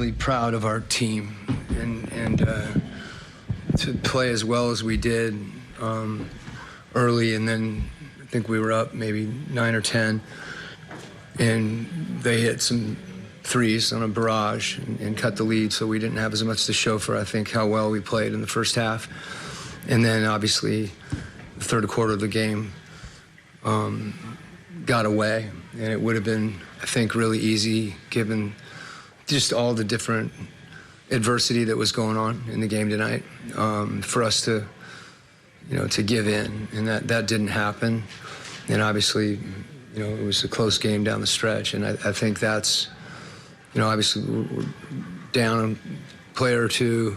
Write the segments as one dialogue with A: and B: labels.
A: Really proud of our team and to play as well as we did early, and then I think we were up maybe 9 or 10, and they hit some threes on a barrage and cut the lead, so we didn't have as much to show for, I think, how well we played in the first half. And then obviously the third quarter of the game got away, and it would have been, I think, really easy given just all the different adversity that was going on in the game tonight, for us to, to give in, and that didn't happen. And obviously, it was a close game down the stretch, and I think that's, obviously we're down a player or two,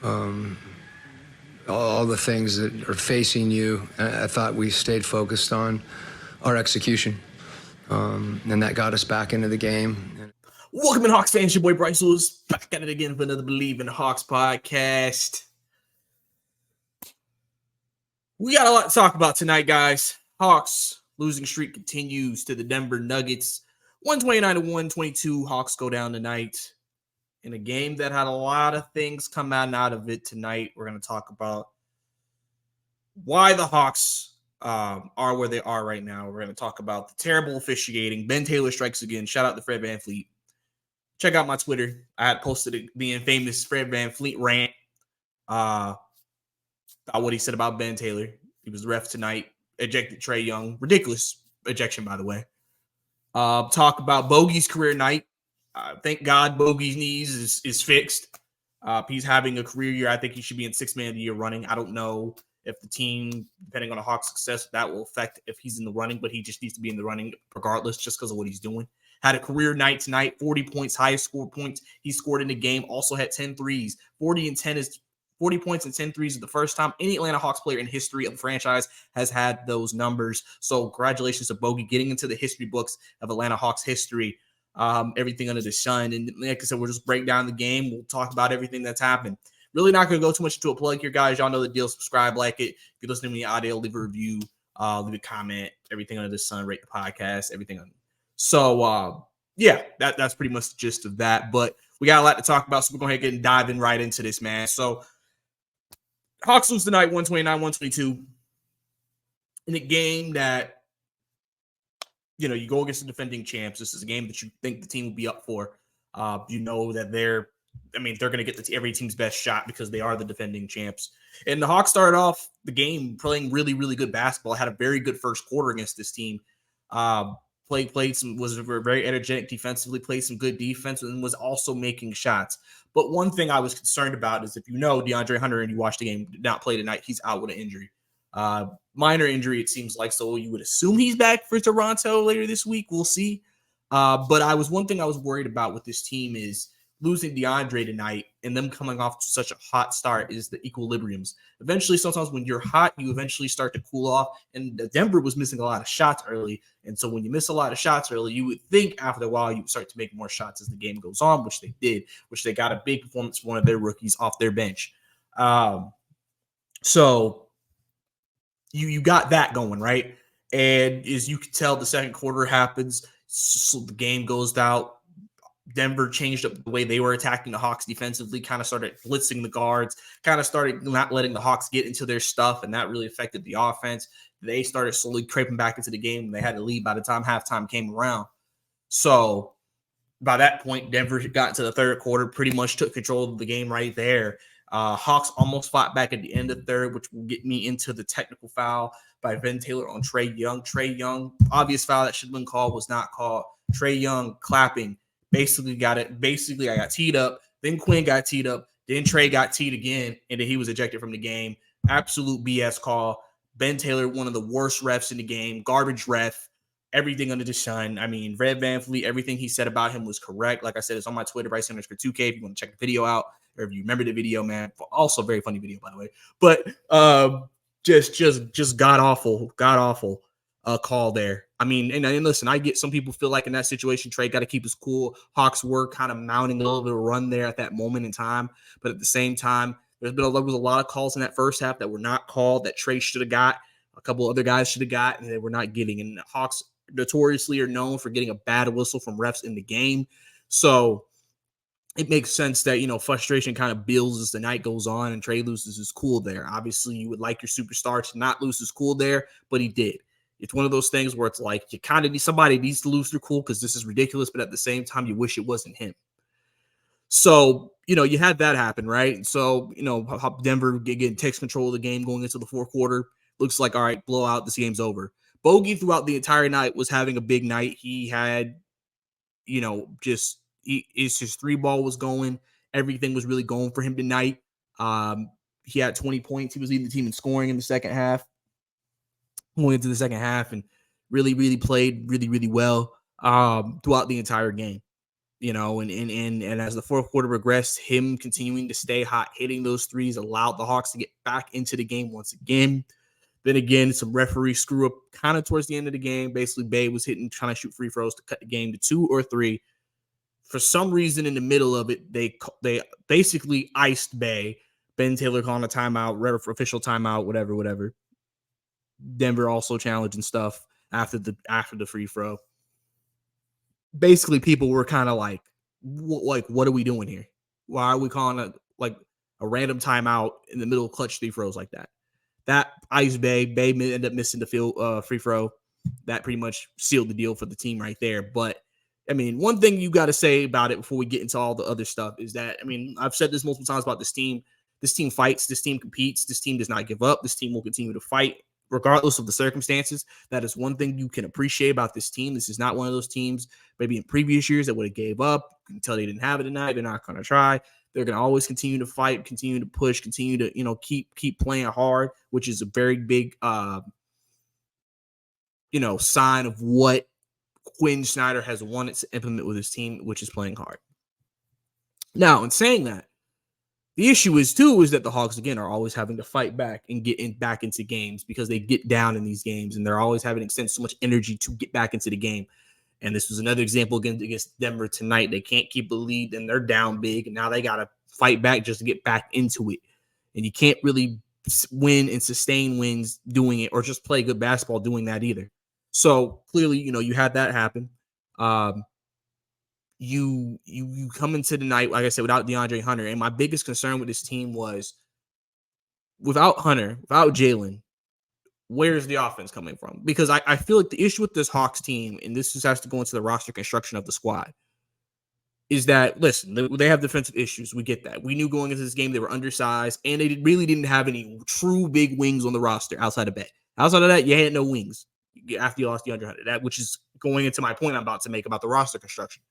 A: all the things that are facing you. I thought we stayed focused on our execution, and that got us back into the game.
B: Welcome in, Hawks fans. Your boy Bryce Lewis back at it again for another Bleav in Hawks podcast. We got a lot to talk about tonight, guys. Hawks losing streak continues to the Denver Nuggets. 129-122. Hawks go down tonight in a game that had a lot of things come out of it tonight. We're going to talk about why the Hawks are where they are right now. We're going to talk about the terrible officiating. Ben Taylor strikes again. Shout out to Fred VanVleet. Check out my Twitter. I had posted the infamous Fred VanVleet rant about what he said about Ben Taylor. He was the ref tonight. Ejected Trae Young. Ridiculous ejection, by the way. Talk about Bogey's career night. Thank God Bogey's knees is fixed. He's having a career year. I think he should be in 6th man of the year running. I don't know if the team, depending on the Hawks' success, that will affect if he's in the running, but he just needs to be in the running regardless just because of what he's doing. Had a career night tonight, 40 points, highest score points he scored in the game. Also had 10 threes. 40 points and 10 threes is the first time any Atlanta Hawks player in history of the franchise has had those numbers. So congratulations to Bogey getting into the history books of Atlanta Hawks history. Everything under the sun. And like I said, we'll just break down the game. We'll talk about everything that's happened. Really not going to go too much into a plug here, guys. Y'all know the deal. Subscribe, like it. If you're listening to me audio, leave a review, leave a comment. Everything under the sun, rate the podcast, everything on. So, yeah, that's pretty much the gist of that. But we got a lot to talk about, so we're going to get diving right into this, man. So, Hawks lose tonight, 129-122, in a game that, you go against the defending champs. This is a game that you think the team will be up for. You know that they're going to get every team's best shot because they are the defending champs. And the Hawks started off the game playing really, really good basketball. Had a very good first quarter against this team. Was very energetic defensively, played some good defense, and was also making shots. But one thing I was concerned about is if DeAndre Hunter and you watch the game, did not play tonight, he's out with an injury. Minor injury, it seems like, so you would assume he's back for Toronto later this week. We'll see. But one thing I was worried about with this team is losing DeAndre tonight and them coming off to such a hot start is the equilibriums. Eventually, sometimes when you're hot, you eventually start to cool off. And Denver was missing a lot of shots early. And so when you miss a lot of shots early, you would think after a while you would start to make more shots as the game goes on, which they did, which they got a big performance from one of their rookies off their bench. So you got that going, right? And as you can tell, the second quarter happens. So the game goes out. Denver changed up the way they were attacking the Hawks defensively, kind of started blitzing the guards, kind of started not letting the Hawks get into their stuff, and that really affected the offense. They started slowly creeping back into the game, and they had to lead by the time halftime came around. So by that point, Denver got into the third quarter, pretty much took control of the game right there. Hawks almost fought back at the end of the third, which will get me into the technical foul by Ben Taylor on Trae Young. Trae Young, obvious foul that should have been called, was not called. Trae Young clapping. Basically, I got teed up. Then Quinn got teed up. Then Trae got teed again, and then he was ejected from the game. Absolute BS call. Ben Taylor, one of the worst refs in the game. Garbage ref. Everything under the sun. Fred VanVleet, everything he said about him was correct. Like I said, it's on my Twitter, Bryce_2K, if you want to check the video out, or if you remember the video, man. Also, very funny video, by the way. But just god-awful call there. And listen, I get some people feel like in that situation, Trae got to keep his cool. Hawks were kind of mounting a little bit of a run there at that moment in time. But at the same time, there was a lot of calls in that first half that were not called that Trae should have got. A couple other guys should have got, and they were not getting. And the Hawks notoriously are known for getting a bad whistle from refs in the game. So it makes sense that, frustration kind of builds as the night goes on and Trey loses his cool there. Obviously, you would like your superstar to not lose his cool there, but he did. It's one of those things where it's like you kind of need somebody needs to lose their cool because this is ridiculous, but at the same time, you wish it wasn't him. So, you had that happen, right? So, Denver getting takes control of the game going into the fourth quarter. Looks like, all right, blowout, this game's over. Bogey throughout the entire night was having a big night. He had, it's his three ball was going. Everything was really going for him tonight. He had 20 points. He was leading the team in scoring in the second half, going into the second half, and really, really played really, really well throughout the entire game. And as the fourth quarter progressed, him continuing to stay hot, hitting those threes allowed the Hawks to get back into the game once again. Then again, some referee screw up kind of towards the end of the game. Basically, Bay was trying to shoot free throws to cut the game to 2 or 3. For some reason, in the middle of it, they basically iced Bay. Ben Taylor calling a timeout, official timeout, whatever. Denver also challenging stuff after the free throw. Basically, people were kind of like, what are we doing here? Why are we calling a random timeout in the middle of clutch free throws like that? That ice Bay ended up missing the free throw. That pretty much sealed the deal for the team right there. But I mean, one thing you got to say about it before we get into all the other stuff is that, I mean, I've said this multiple times about this team. This team fights. This team competes. This team does not give up. This team will continue to fight regardless of the circumstances. That is one thing you can appreciate about this team. This is not one of those teams maybe in previous years that would have gave up. You can tell they didn't have it tonight. They're not going to try. They're going to always continue to fight, continue to push, continue to, keep playing hard, which is a very big, sign of what Quinn Snyder has wanted to implement with his team, which is playing hard. Now, in saying that, the issue is that the Hawks, again, are always having to fight back and get back into games because they get down in these games and they're always having to extend so much energy to get back into the game. And this was another example against Denver tonight. They can't keep a lead and they're down big, and now they got to fight back just to get back into it. And you can't really win and sustain wins doing it or just play good basketball doing that either. So clearly, you had that happen. You come into the night, like I said, without DeAndre Hunter. And my biggest concern with this team was without Hunter, without Jalen, where's the offense coming from? Because I feel like the issue with this Hawks team, and this just has to go into the roster construction of the squad, is that, listen, they have defensive issues. We get that. We knew going into this game they were undersized, and they really didn't have any true big wings on the roster outside of Bet. Outside of that, you had no wings after you lost DeAndre Hunter. That, which is going into my point I'm about to make about the roster construction.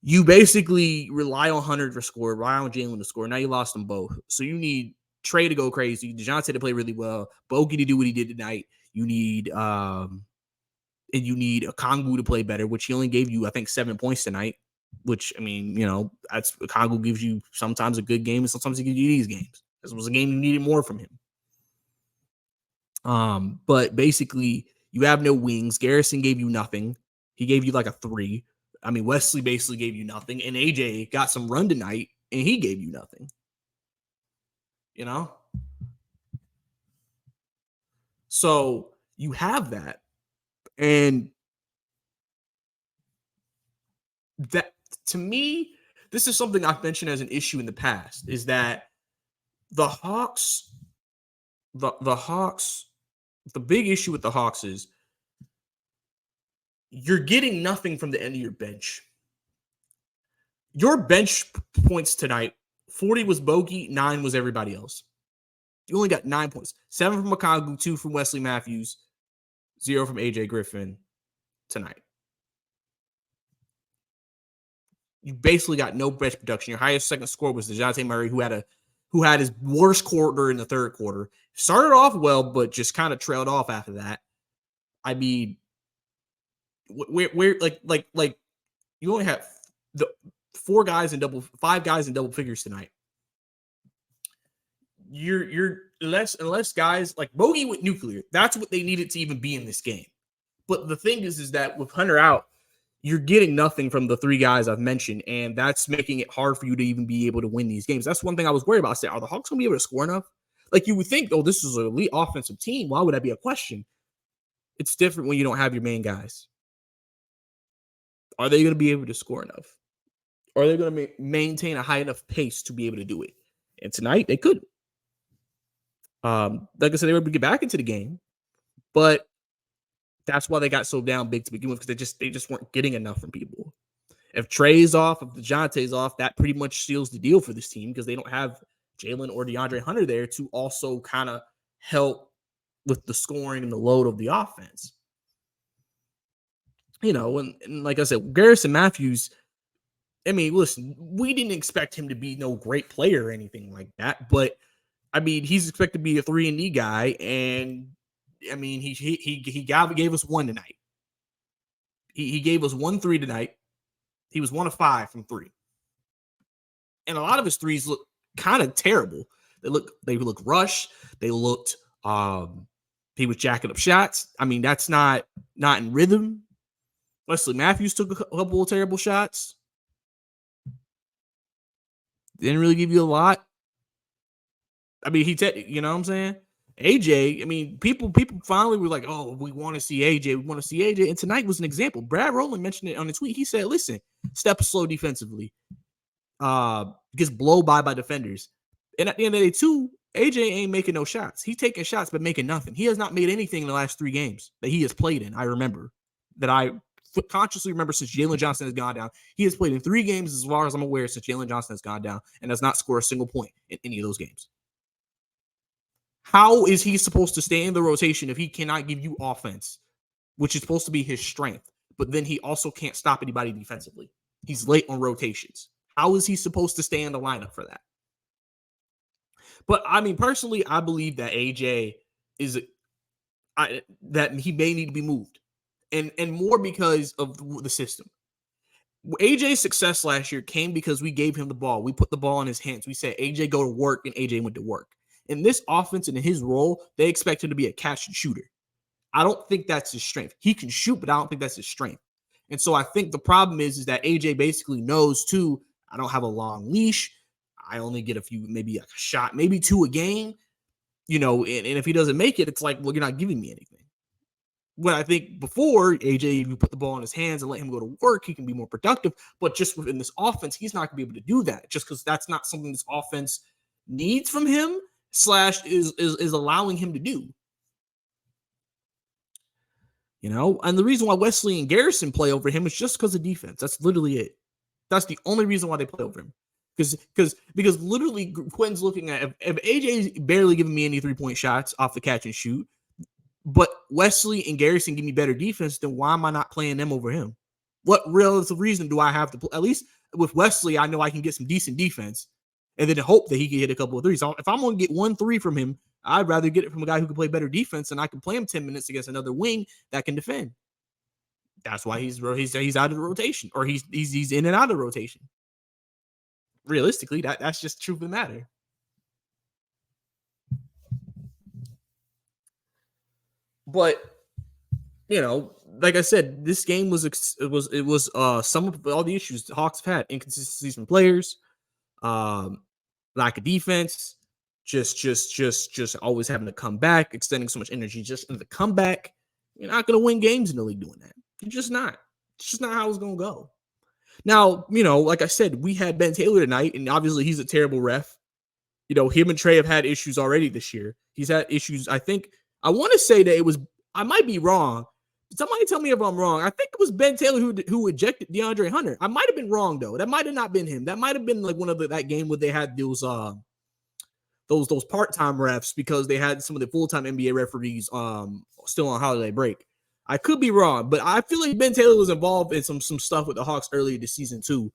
B: You basically rely on Hunter to score, rely on Jalen to score. Now you lost them both. So you need Trey to go crazy, DeJounte to play really well, Bogey to do what he did tonight. You need a Kongu to play better, which he only gave you, I think, 7 points tonight. Which, I mean, that's Kongu gives you sometimes a good game and sometimes he gives you these games. This was a game you needed more from him. But basically, you have no wings. Garrison gave you nothing. He gave you like a 3. I mean, Wesley basically gave you nothing, and AJ got some run tonight, and he gave you nothing. So you have that, and that, to me, this is something I've mentioned as an issue in the past, is that the Hawks, the big issue with the Hawks is you're getting nothing from the end of your bench. Your bench points tonight, 40 was Bogey, 9 was everybody else. You only got 9 points. 7 from Okongwu, 2 from Wesley Matthews, 0 from AJ Griffin tonight. You basically got no bench production. Your highest second score was DeJounte Murray, who had his worst quarter in the third quarter. Started off well, but just kind of trailed off after that. I mean, where like you only have the 5 guys in double figures tonight. You're unless guys like Bogey with nuclear, that's what they needed to even be in this game. But the thing is that with Hunter out, you're getting nothing from the 3 guys I've mentioned, and that's making it hard for you to even be able to win these games. That's one thing I was worried about. I said, are the Hawks going to be able to score enough? Like, you would think, oh, this is an elite offensive team. Why would that be a question? It's different when you don't have your main guys. Are they going to be able to score enough? Or are they going to maintain a high enough pace to be able to do it? And tonight they couldn't. Like I said, they were able to get back into the game, but that's why they got so down big to begin with, because they just weren't getting enough from people. If Trey's off, if DeJounte's off, that pretty much seals the deal for this team, because they don't have Jalen or DeAndre Hunter there to also kind of help with the scoring and the load of the offense. And like I said, Garrison Matthews, I mean, listen, we didn't expect him to be no great player or anything like that, but I mean, he's expected to be a 3-and-D guy, and I mean, he gave us one tonight. He gave us 1 3 tonight. He was 1 of 5 from 3, and a lot of his threes look kind of terrible. They look rushed. They looked he was jacking up shots. I mean, that's not in rhythm. Wesley Matthews took a couple of terrible shots. Didn't really give you a lot. I mean, you know what I'm saying? AJ, I mean, people finally were like, oh, we want to see AJ. We want to see AJ. And tonight was an example. Brad Rowland mentioned it on the tweet. He said, listen, step slow defensively. Gets blown by defenders. And at the end of the day, too, AJ ain't making no shots. He's taking shots, but making nothing. He has not made anything in the last 3 games that he has played in. I consciously remember since Jalen Johnson has gone down. He has played in 3 games, as far as I'm aware, since Jalen Johnson has gone down, and has not scored a single point in any of those games. How is he supposed to stay in the rotation if he cannot give you offense, which is supposed to be his strength, but then he also can't stop anybody defensively? He's late on rotations. How is he supposed to stay in the lineup for that? But I mean, personally, I Bleav that AJ that he may need to be moved, and more because of the system. AJ's success last year came because we gave him the ball. We put the ball in his hands. We said, AJ, go to work, and AJ went to work. In this offense and in his role, they expect him to be a catch and shooter. I don't think that's his strength. He can shoot, but I don't think that's his strength. And so I think the problem is that AJ basically knows, too, I don't have a long leash. I only get a few, maybe a shot, maybe 2 a game. And if he doesn't make it, it's like, well, you're not giving me anything. When I think before, AJ, if you put the ball in his hands and let him go to work, he can be more productive. But just within this offense, he's not going to be able to do that, just because that's not something this offense needs from him / is allowing him to do. And the reason why Wesley and Garrison play over him is just because of defense. That's literally it. That's the only reason why they play over him. Because literally Quinn's looking at, if AJ's barely giving me any 3-point shots off the catch and shoot, but Wesley and Garrison give me better defense, then why am I not playing them over him? What relative reason do I have to play? At least with Wesley, I know I can get some decent defense and then hope that he can hit a couple of threes. So if I'm going to get 1 3 from him, I'd rather get it from a guy who can play better defense, and I can play him 10 minutes against another wing that can defend. That's why he's out of the rotation, or he's in and out of the rotation. Realistically, that's just the truth of the matter. But like I said, this game was some of all the issues the Hawks have had: inconsistencies from players, lack of defense, just always having to come back, extending so much energy just in the comeback. You're not going to win games in the league doing that. You're just not. It's just not how it's going to go. Now, like I said, we had Ben Taylor tonight, and obviously he's a terrible ref. Him and Trey have had issues already this year. He's had issues. I want to say that I might be wrong. Somebody tell me if I'm wrong. I think it was Ben Taylor who ejected DeAndre Hunter. I might have been wrong, though. That might have not been him. That might have been like one of that game where they had those part-time refs, because they had some of the full-time NBA referees still on holiday break. I could be wrong, but I feel like Ben Taylor was involved in some stuff with the Hawks earlier this season too.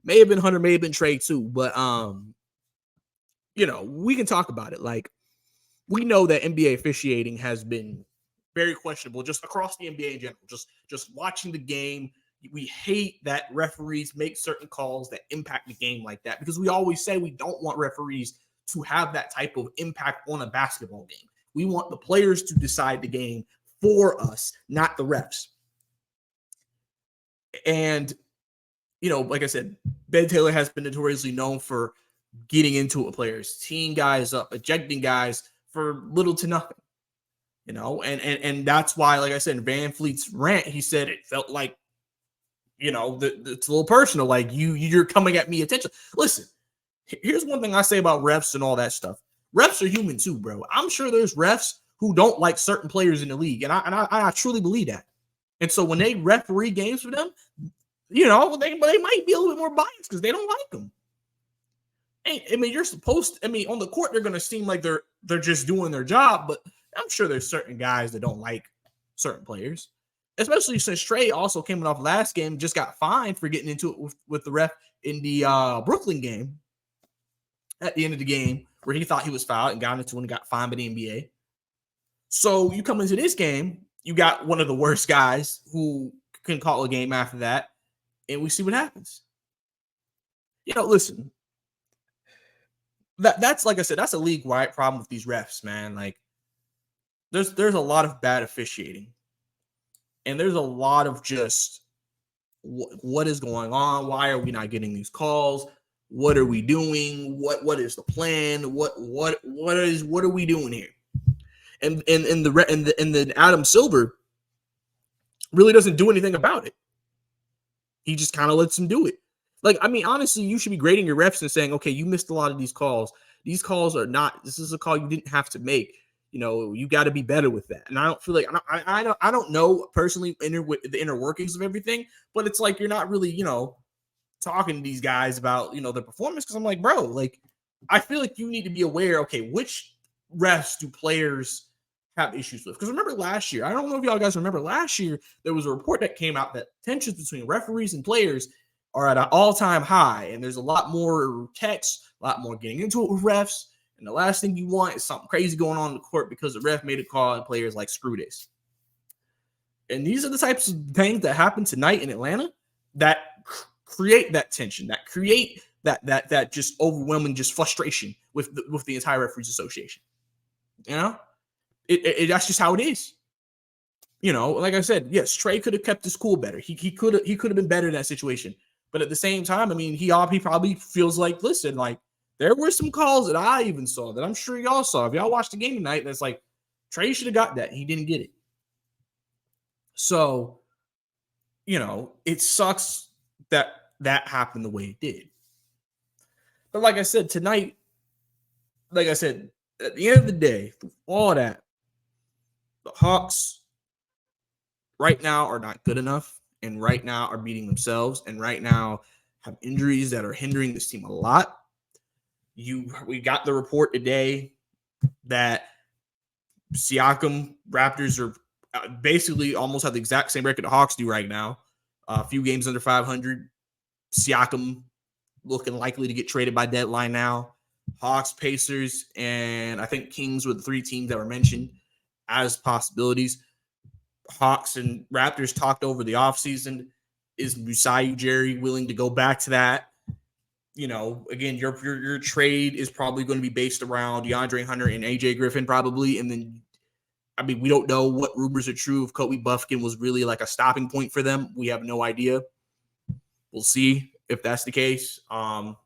B: May have been Hunter, may have been Trey too, but we can talk about it. Like, we know that NBA officiating has been very questionable just across the NBA in general. Just watching the game, we hate that referees make certain calls that impact the game like that, because we always say we don't want referees to have that type of impact on a basketball game. We want the players to decide the game for us, not the refs. And, like I said, Ben Taylor has been notoriously known for getting into it, players, teeing guys up, ejecting guys for little to nothing, and that's why, like I said, in Van Fleet's rant, he said it felt like it's a little personal. Like you're coming at me attention. Listen, here's one thing I say about refs and all that stuff. Refs are human too, bro. I'm sure there's refs who don't like certain players in the league, and I truly Bleav that. And so when they referee games for them, they might be a little bit more biased because they don't like them. You're supposed to, on the court, they're going to seem like they're just doing their job, but I'm sure there's certain guys that don't like certain players, especially since Trey also came off last game, just got fined for getting into it with the ref in the Brooklyn game at the end of the game where he thought he was fouled and got into it and got fined by the NBA. So you come into this game, you got one of the worst guys who can call a game after that, and we see what happens. Listen, that's like I said, that's a league-wide problem with these refs, man. Like, there's a lot of bad officiating, and there's a lot of just what is going on? Why are we not getting these calls? What are we doing? What is the plan? What are we doing here? And the Adam Silver really doesn't do anything about it. He just kind of lets him do it. Like, honestly, you should be grading your refs and saying, okay, you missed a lot of these calls. These calls are not, this is a call you didn't have to make. You got to be better with that. And I don't feel like, I don't know personally the inner workings of everything, but it's like, you're not really, talking to these guys about, their performance. Cause I'm like, bro, like, I feel like you need to be aware, okay, which refs do players have issues with? Because remember last year, I don't know if y'all guys remember last year, there was a report that came out that tensions between referees and players are at an all-time high, and there's a lot more texts, a lot more getting into it with refs, and the last thing you want is something crazy going on in the court because the ref made a call and players like, screw this. And these are the types of things that happen tonight in Atlanta that create that tension, that create that just overwhelming just frustration with the entire referees association. That's just how it is. Like I said, yes, Trey could have kept his cool better. He could have been better in that situation. But at the same time, he probably feels like, listen, like, there were some calls that I even saw that I'm sure y'all saw. If y'all watched the game tonight, that's like, Trey should have got that. He didn't get it. So, it sucks that happened the way it did. But like I said, tonight, at the end of the day, all that, the Hawks right now are not good enough, and right now are beating themselves, and right now have injuries that are hindering this team a lot. We got the report today that Siakam Raptors are basically almost have the exact same record the Hawks do right now. A few games under 500. Siakam looking likely to get traded by deadline now. Hawks, Pacers, and I think Kings were the three teams that were mentioned as possibilities. Hawks and Raptors talked over the offseason. Is Masai Ujiri willing to go back to that? Again, your trade is probably going to be based around DeAndre Hunter and AJ Griffin probably. And then, we don't know what rumors are true if Kobe Buffkin was really like a stopping point for them. We have no idea. We'll see if that's the case. And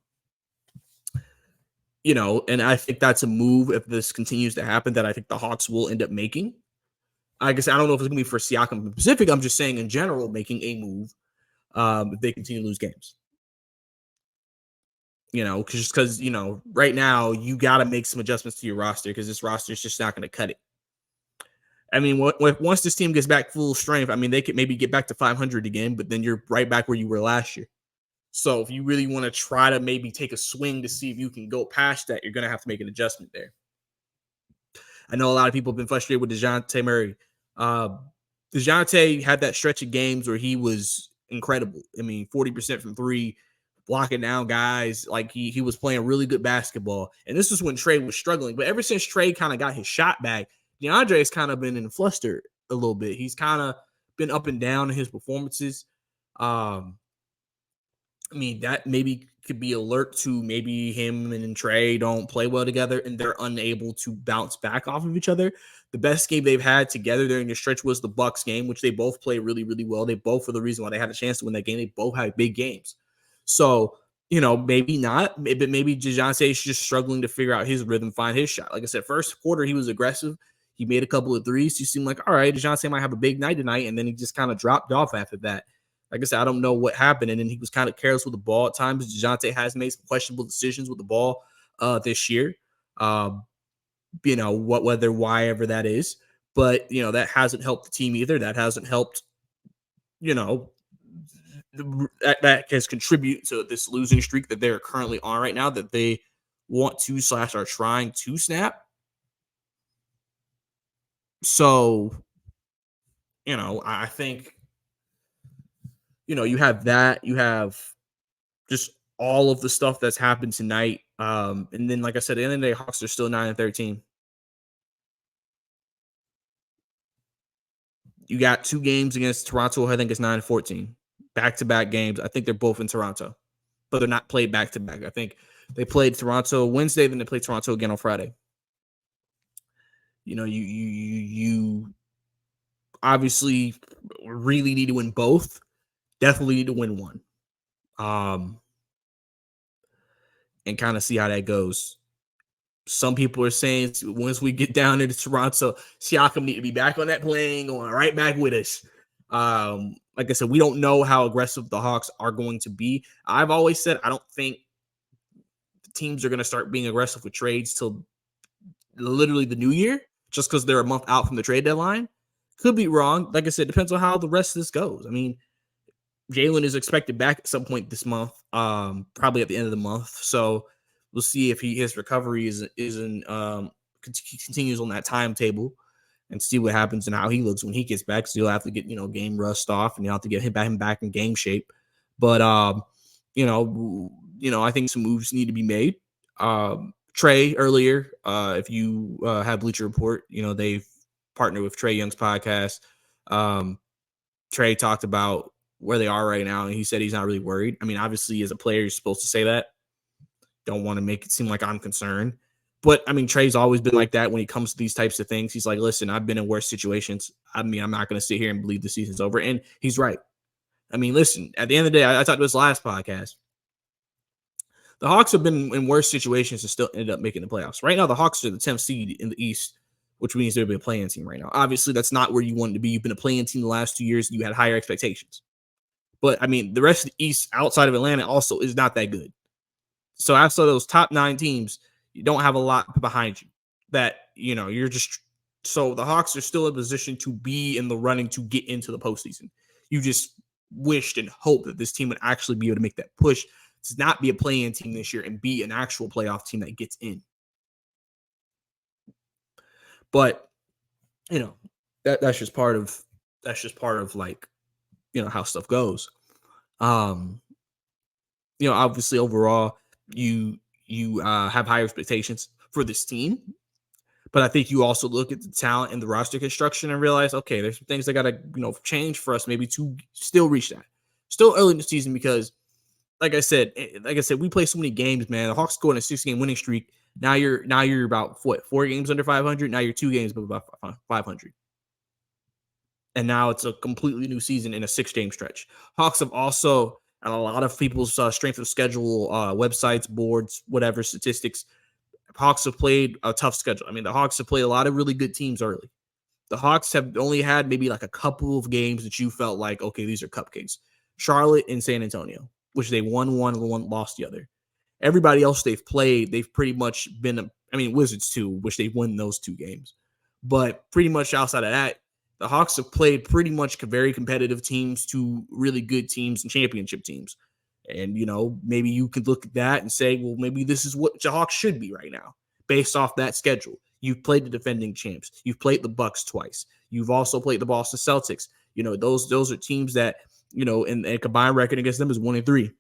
B: I think that's a move, if this continues to happen, that I think the Hawks will end up making. I guess I don't know if it's going to be for Siakam in specific. I'm just saying in general, making a move if they continue to lose games. Because right now you got to make some adjustments to your roster because this roster is just not going to cut it. Once this team gets back full strength, they could maybe get back to 500 again, but then you're right back where you were last year. So if you really want to try to maybe take a swing to see if you can go past that, you're going to have to make an adjustment there. I know a lot of people have been frustrated with DeJounte Murray. DeJounte had that stretch of games where he was incredible. 40% from three, blocking down guys. Like he was playing really good basketball. And this was when Trey was struggling. But ever since Trey kind of got his shot back, DeAndre has kind of been in fluster a little bit. He's kind of been up and down in his performances. That maybe could be alert to maybe him and Trey don't play well together and they're unable to bounce back off of each other. The best game they've had together during the stretch was the Bucks game, which they both played really, really well. They both were the reason why they had a chance to win that game. They both had big games. So, maybe not. Maybe DeJounte is just struggling to figure out his rhythm, find his shot. Like I said, first quarter, he was aggressive. He made a couple of threes. He seemed like, all right, DeJounte might have a big night tonight. And then he just kind of dropped off after that. Like I said, I don't know what happened. And then he was kind of careless with the ball at times. DeJounte has made some questionable decisions with the ball this year. Whether, why ever that is. But, that hasn't helped the team either. That hasn't helped, that has contributed to this losing streak that they're currently on right now, that they want to / are trying to snap. So, I think, you have that. You have just all of the stuff that's happened tonight. And then, like I said, at the end of the day, Hawks are still 9-13. You got 2 games against Toronto. I think it's 9-14. Back-to-back games. I think they're both in Toronto, but they're not played back-to-back. I think they played Toronto Wednesday, then they played Toronto again on Friday. You obviously really need to win both. Definitely need to win one. And kind of see how that goes. Some people are saying once we get down into Toronto, Siakam need to be back on that plane, going right back with us. Like I said, we don't know how aggressive the Hawks are going to be. I've always said I don't think the teams are going to start being aggressive with trades till literally the new year, just because they're a month out from the trade deadline. Could be wrong. Like I said, depends on how the rest of this goes. I mean, Jalen is expected back at some point this month, probably at the end of the month. So we'll see if his recovery continues on that timetable, and see what happens and how he looks when he gets back. So you'll have to get game rust off, and you'll have to get him back in game shape. But I think some moves need to be made. Trey earlier, if you have Bleacher Report, they've partnered with Trae Young's podcast. Trey talked about where they are right now, and he said he's not really worried. I mean, obviously, as a player, you're supposed to say that. Don't want to make it seem like I'm concerned. But, I mean, Trey's always been like that when it comes to these types of things. He's like, listen, I've been in worse situations. I mean, I'm not going to sit here and believe the season's over. And he's right. I mean, listen, at the end of the day, I talked about this last podcast. The Hawks have been in worse situations and still ended up making the playoffs. Right now, the Hawks are the 10th seed in the East, which means they'll be a play-in team right now. Obviously, that's not where you wanted to be. You've been a play-in team the last 2 years. You had higher expectations. But, I mean, the rest of the East outside of Atlanta also is not that good. So after those top 9 teams, you don't have a lot behind you that, you're just – so the Hawks are still in a position to be in the running to get into the postseason. You just wished and hoped that this team would actually be able to make that push to not be a play-in team this year and be an actual playoff team that gets in. But, that's just part of like, how stuff goes. Obviously overall you have higher expectations for this team, but I think you also look at the talent and the roster construction and realize, okay, there's some things that got to, change for us maybe to still reach that. Still early in the season because like I said, we play so many games, man. The Hawks go on a 6-game winning streak. Now you're about 4 games under 500. Now you're 2 games above 500. And now it's a completely new season in a 6-game stretch. Hawks have also, and a lot of people's strength of schedule websites, boards, whatever, statistics, Hawks have played a tough schedule. I mean, the Hawks have played a lot of really good teams early. The Hawks have only had maybe like a couple of games that you felt like, okay, these are cupcakes. Charlotte and San Antonio, which they won one and one lost the other. Everybody else they've played, they've pretty much been, Wizards too, which they won those 2 games. But pretty much outside of that, the Hawks have played pretty much very competitive teams to really good teams and championship teams. And, maybe you could look at that and say, well, maybe this is what the Hawks should be right now based off that schedule. You've played the defending champs. You've played the Bucks twice. You've also played the Boston Celtics. Those are teams that, and a combined record against them is 1-3.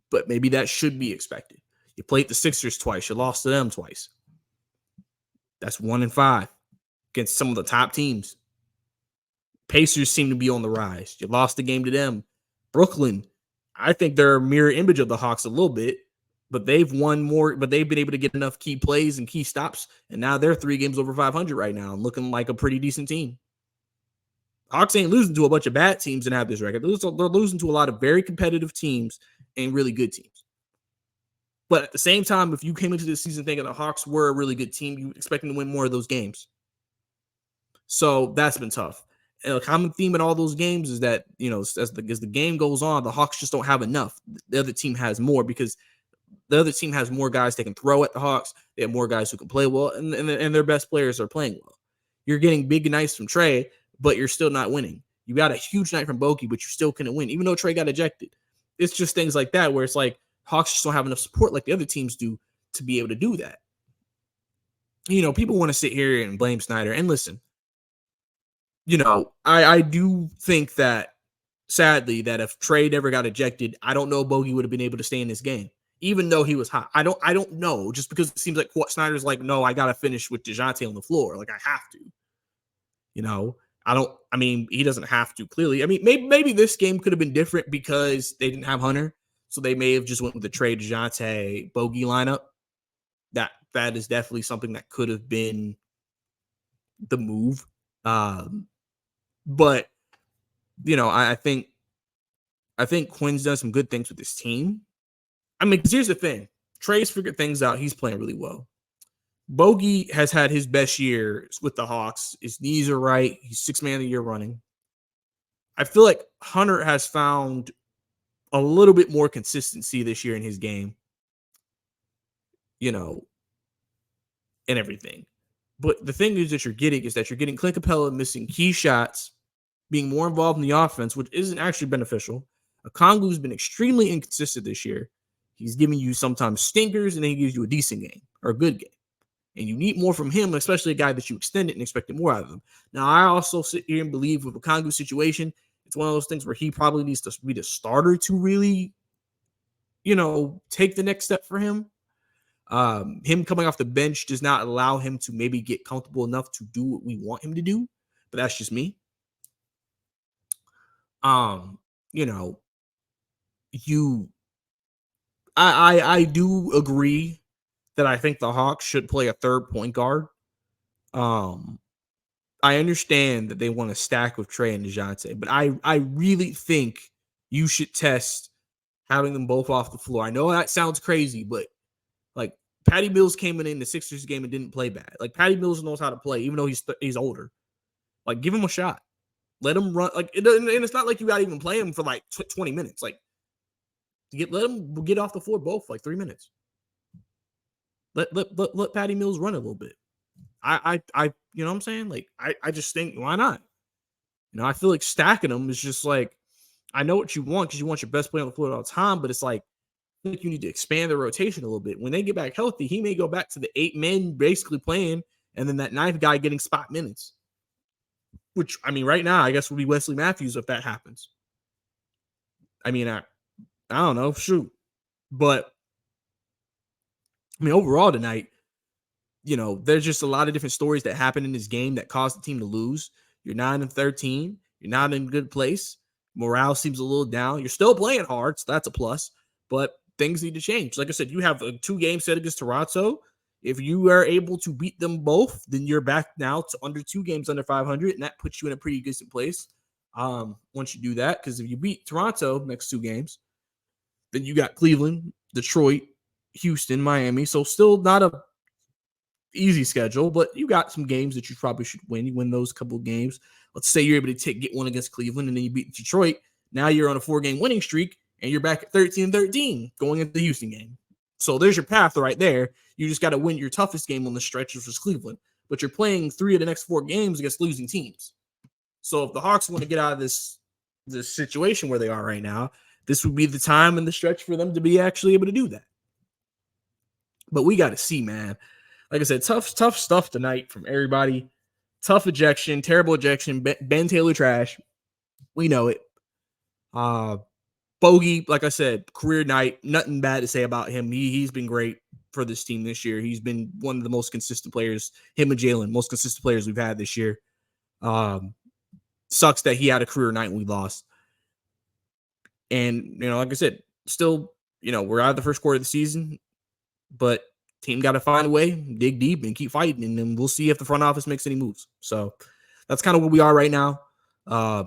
B: But maybe that should be expected. You played the Sixers twice. You lost to them twice. That's 1-5 against some of the top teams. Pacers seem to be on the rise. You lost the game to them. Brooklyn, I think they're a mirror image of the Hawks a little bit, but they've won more, but they've been able to get enough key plays and key stops, and now they're 3 games over 500 right now and looking like a pretty decent team. Hawks ain't losing to a bunch of bad teams and have this record. They're losing to a lot of very competitive teams and really good teams. But at the same time, if you came into this season thinking the Hawks were a really good team, you expect them to win more of those games. So that's been tough. a common theme in all those games is that, as the game goes on, the Hawks just don't have enough. The other team has more because the other team has more guys they can throw at the Hawks. They have more guys who can play well, and their best players are playing well. You're getting big nights from Trey, but you're still not winning. You got a huge night from Bogey, but you still couldn't win, even though Trey got ejected. It's just things like that where it's like Hawks just don't have enough support like the other teams do to be able to do that. People want to sit here and blame Snyder. And listen, I do think that, sadly, that if Trey never got ejected, I don't know Bogey would have been able to stay in this game, even though he was hot. I don't know, just because it seems like Snyder's like, no, I got to finish with DeJounte on the floor. Like, I have to. He doesn't have to, clearly. I mean, maybe this game could have been different because they didn't have Hunter. So they may have just went with the Trey, DeJounte, Bogey lineup. That is definitely something that could have been the move. But I think Quinn's done some good things with this team. I mean, because here's the thing. Trey's figured things out. He's playing really well. Bogey has had his best year with the Hawks. His knees are right. He's 6th man of the year running. I feel like Hunter has found a little bit more consistency this year in his game, and everything. But the thing is that you're getting Clint Capella missing key shots, being more involved in the offense, which isn't actually beneficial. Okongwu's been extremely inconsistent this year. He's giving you sometimes stinkers, and then he gives you a decent game or a good game. And you need more from him, especially a guy that you extended and expected more out of him. Now, I also sit here and Bleav with Okongwu's situation, it's one of those things where he probably needs to be the starter to really, take the next step for him. Him coming off the bench does not allow him to maybe get comfortable enough to do what we want him to do, but that's just me. I do agree that I think the Hawks should play a third point guard. I understand that they want to stack with Trey and DeJounte, but I really think you should test having them both off the floor. I know that sounds crazy, but like Patty Mills came in the Sixers game and didn't play bad. Like Patty Mills knows how to play, even though he's older. Like give him a shot, let him run. Like and it's not like you got to even play him for like 20 minutes. Like let him get off the floor both like 3 minutes. Let Patty Mills run a little bit. I you know what I'm saying? Like I just think why not? I feel like stacking them is just like I know what you want because you want your best player on the floor all the time, but it's like I think you need to expand the rotation a little bit. When they get back healthy, he may go back to the 8 men basically playing, and then that 9th guy getting spot minutes. Which I mean, right now I guess would be Wesley Matthews if that happens. I mean, I don't know, shoot, but I mean overall tonight. There's just a lot of different stories that happen in this game that caused the team to lose. You're 9-13. You're not in a good place. Morale seems a little down. You're still playing hard, so that's a plus. But things need to change. Like I said, you have a 2-game set against Toronto. If you are able to beat them both, then you're back now to under 2 games under 500, and that puts you in a pretty decent place once you do that. Because if you beat Toronto next 2 games, then you got Cleveland, Detroit, Houston, Miami. So still not a easy schedule, but you got some games that you probably should win. You win those couple of games. Let's say you're able to get one against Cleveland and then you beat Detroit. Now you're on a 4-game winning streak and you're back at 13-13 going into the Houston game. So there's your path right there. You just got to win your toughest game on the stretch, which was Cleveland. But you're playing 3 of the next 4 games against losing teams. So if the Hawks want to get out of this situation where they are right now, this would be the time and the stretch for them to be actually able to do that. But we got to see, man. Like I said, tough stuff tonight from everybody. Tough ejection, terrible ejection. Ben Taylor trash. We know it. Bogey, like I said, career night. Nothing bad to say about him. He's been great for this team this year. He's been one of the most consistent players. Him and Jalen, most consistent players we've had this year. Sucks that he had a career night and we lost. And, like I said, still, we're out of the first quarter of the season, but team got to find a way, dig deep, and keep fighting, and then we'll see if the front office makes any moves. So that's kind of where we are right now. I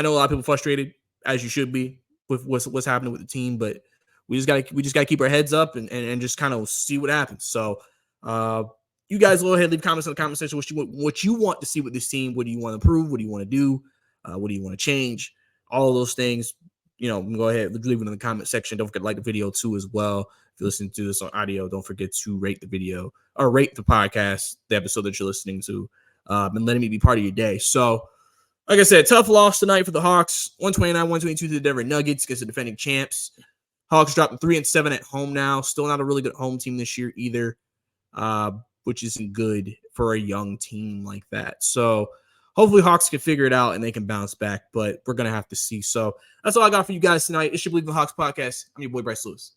B: know a lot of people frustrated, as you should be, with what's happening with the team, but we just got to keep our heads up and just kind of see what happens. So You guys go ahead, leave comments in the comment section what you want to see with this team. What do you want to improve? What do you want to do? What do you want to change? All of those things, go ahead, leave it in the comment section. Don't forget to like the video too as well. If you're listening to this on audio, don't forget to rate the video or rate the podcast, the episode that you're listening to, and letting me be part of your day. So, like I said, tough loss tonight for the Hawks. 129-122 to the Denver Nuggets against the defending champs. Hawks dropping 3-7 at home now. Still not a really good home team this year either, which isn't good for a young team like that. So hopefully Hawks can figure it out and they can bounce back, but we're going to have to see. So that's all I got for you guys tonight. It's your Bleav in the Hawks podcast. I'm your boy, Bryce Lewis.